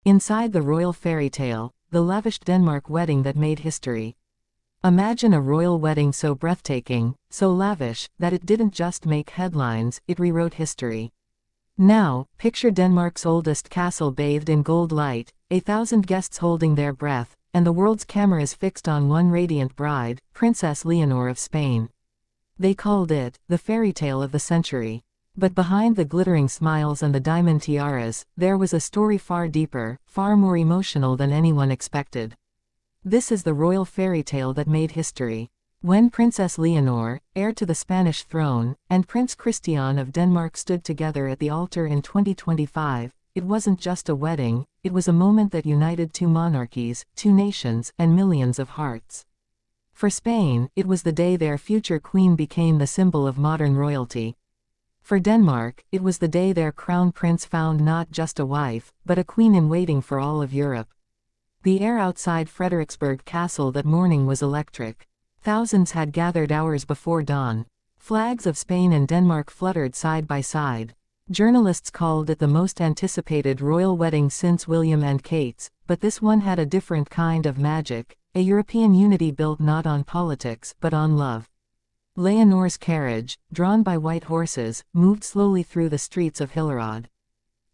Inside the royal fairy tale, the lavished Denmark wedding that made history. Imagine a royal wedding so breathtaking, so lavish, that it didn't just make headlines, it rewrote history. Now, picture Denmark's oldest castle bathed in gold light, 1,000 guests holding their breath, and the world's cameras fixed on one radiant bride, Princess Leonor of Spain. They called it the fairy tale of the century. But behind the glittering smiles and the diamond tiaras, there was a story far deeper, far more emotional than anyone expected. This is the royal fairy tale that made history. When Princess Leonor, heir to the Spanish throne, and Prince Christian of Denmark stood together at the altar in 2025, it wasn't just a wedding, it was a moment that united two monarchies, two nations, and millions of hearts. For Spain, it was the day their future queen became the symbol of modern royalty. For Denmark, it was the day their crown prince found not just a wife, but a queen in waiting for all of Europe. The air outside Frederiksberg Castle that morning was electric. Thousands had gathered hours before dawn. Flags of Spain and Denmark fluttered side by side. Journalists called it the most anticipated royal wedding since William and Kate's, but this one had a different kind of magic, a European unity built not on politics but on love. Leonor's carriage, drawn by white horses, moved slowly through the streets of Hillerød.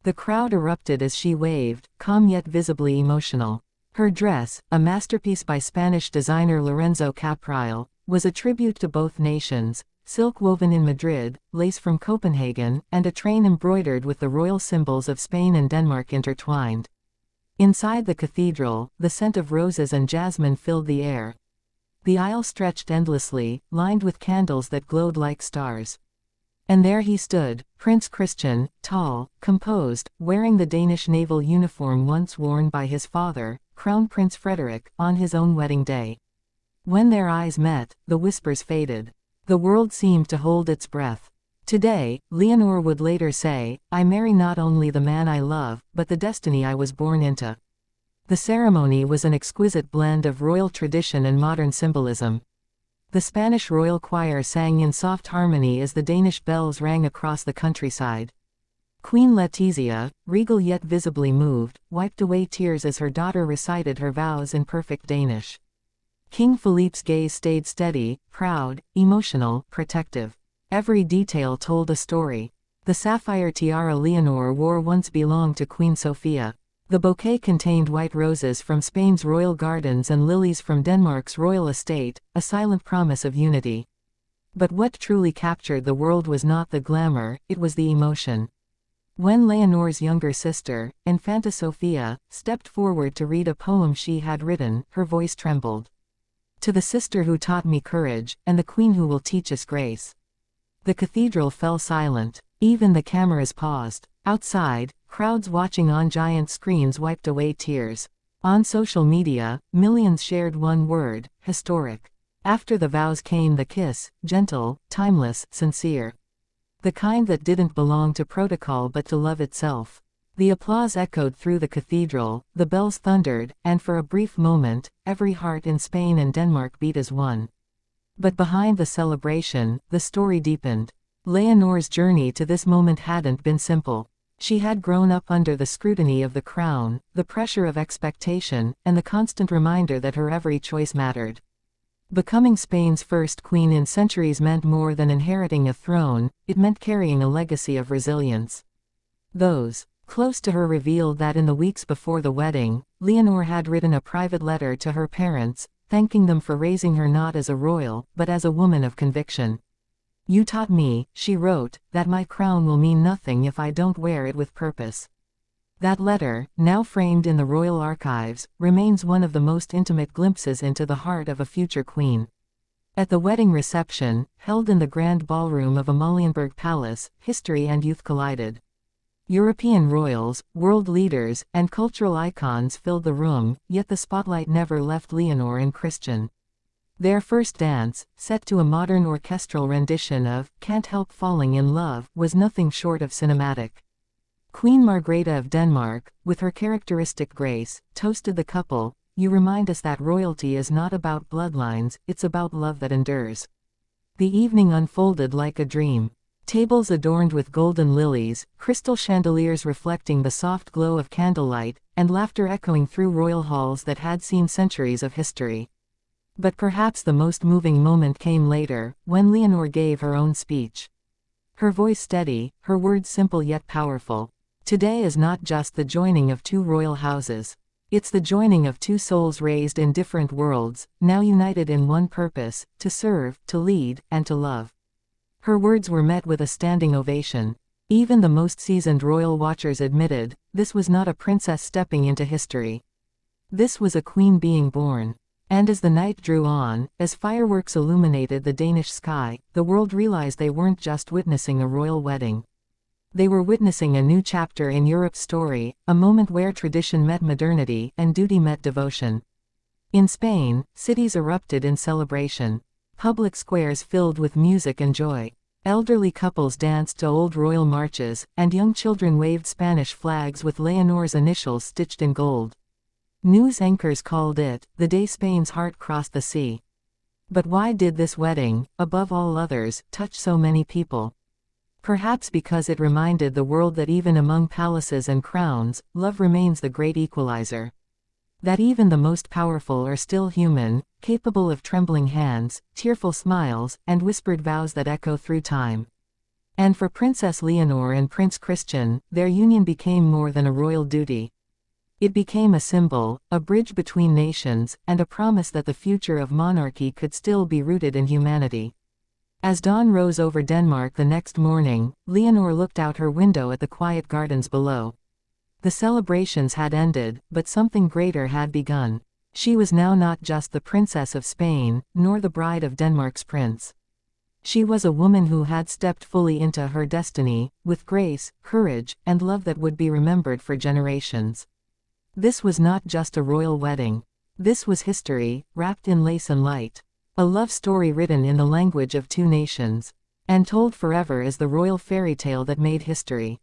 The crowd erupted as she waved, calm yet visibly emotional. Her dress, a masterpiece by Spanish designer Lorenzo Caprile, was a tribute to both nations, silk woven in Madrid, lace from Copenhagen, and a train embroidered with the royal symbols of Spain and Denmark intertwined. Inside the cathedral, the scent of roses and jasmine filled the air. The aisle stretched endlessly, lined with candles that glowed like stars. And there he stood, Prince Christian, tall, composed, wearing the Danish naval uniform once worn by his father, Crown Prince Frederik, on his own wedding day. When their eyes met, the whispers faded. The world seemed to hold its breath. Today, Leonor would later say, "I marry not only the man I love, but the destiny I was born into." The ceremony was an exquisite blend of royal tradition and modern symbolism. The Spanish royal choir sang in soft harmony as the Danish bells rang across the countryside. Queen Letizia, regal yet visibly moved, wiped away tears as her daughter recited her vows in perfect Danish. King Philippe's gaze stayed steady, proud, emotional, protective. Every detail told a story. The sapphire tiara Leonor wore once belonged to Queen Sophia. The bouquet contained white roses from Spain's royal gardens and lilies from Denmark's royal estate, a silent promise of unity. But what truly captured the world was not the glamour, it was the emotion. When Leonor's younger sister, Infanta Sofia, stepped forward to read a poem she had written, her voice trembled. "To the sister who taught me courage, and the queen who will teach us grace." The cathedral fell silent. Even the cameras paused. Outside, crowds watching on giant screens wiped away tears. On social media, millions shared one word: historic. After the vows came the kiss, gentle, timeless, sincere. The kind that didn't belong to protocol but to love itself. The applause echoed through the cathedral, the bells thundered, and for a brief moment, every heart in Spain and Denmark beat as one. But behind the celebration, the story deepened. Leonor's journey to this moment hadn't been simple. She had grown up under the scrutiny of the crown, the pressure of expectation, and the constant reminder that her every choice mattered. Becoming Spain's first queen in centuries meant more than inheriting a throne, it meant carrying a legacy of resilience. Those close to her revealed that in the weeks before the wedding, Leonor had written a private letter to her parents, thanking them for raising her not as a royal, but as a woman of conviction. "You taught me," she wrote, "that my crown will mean nothing if I don't wear it with purpose." That letter, now framed in the royal archives, remains one of the most intimate glimpses into the heart of a future queen. At the wedding reception, held in the grand ballroom of Amalienborg Palace, history and youth collided. European royals, world leaders, and cultural icons filled the room, yet the spotlight never left Leonor and Christian. Their first dance, set to a modern orchestral rendition of "Can't Help Falling in Love," was nothing short of cinematic. Queen Margrethe of Denmark, with her characteristic grace, toasted the couple, "You remind us that royalty is not about bloodlines, it's about love that endures." The evening unfolded like a dream. Tables adorned with golden lilies, crystal chandeliers reflecting the soft glow of candlelight, and laughter echoing through royal halls that had seen centuries of history. But perhaps the most moving moment came later, when Leonor gave her own speech. Her voice steady, her words simple yet powerful. Today is not just the joining of two royal houses. It's the joining of two souls raised in different worlds, now united in one purpose: to serve, to lead, and to love. Her words were met with a standing ovation. Even the most seasoned royal watchers admitted, this was not a princess stepping into history. This was a queen being born. And as the night drew on, as fireworks illuminated the Danish sky, the world realized they weren't just witnessing a royal wedding. They were witnessing a new chapter in Europe's story, a moment where tradition met modernity and duty met devotion. In Spain, cities erupted in celebration. Public squares filled with music and joy. Elderly couples danced to old royal marches, and young children waved Spanish flags with Leonor's initials stitched in gold. News anchors called it the day Spain's heart crossed the sea. But why did this wedding, above all others, touch so many people? Perhaps because it reminded the world that even among palaces and crowns, love remains the great equalizer. That even the most powerful are still human, capable of trembling hands, tearful smiles, and whispered vows that echo through time. And for Princess Leonor and Prince Christian, their union became more than a royal duty. It became a symbol, a bridge between nations, and a promise that the future of monarchy could still be rooted in humanity. As dawn rose over Denmark the next morning, Leonor looked out her window at the quiet gardens below. The celebrations had ended, but something greater had begun. She was now not just the Princess of Spain, nor the bride of Denmark's prince. She was a woman who had stepped fully into her destiny, with grace, courage, and love that would be remembered for generations. This was not just a royal wedding. This was history, wrapped in lace and light. A love story written in the language of two nations. And told forever as the royal fairy tale that made history.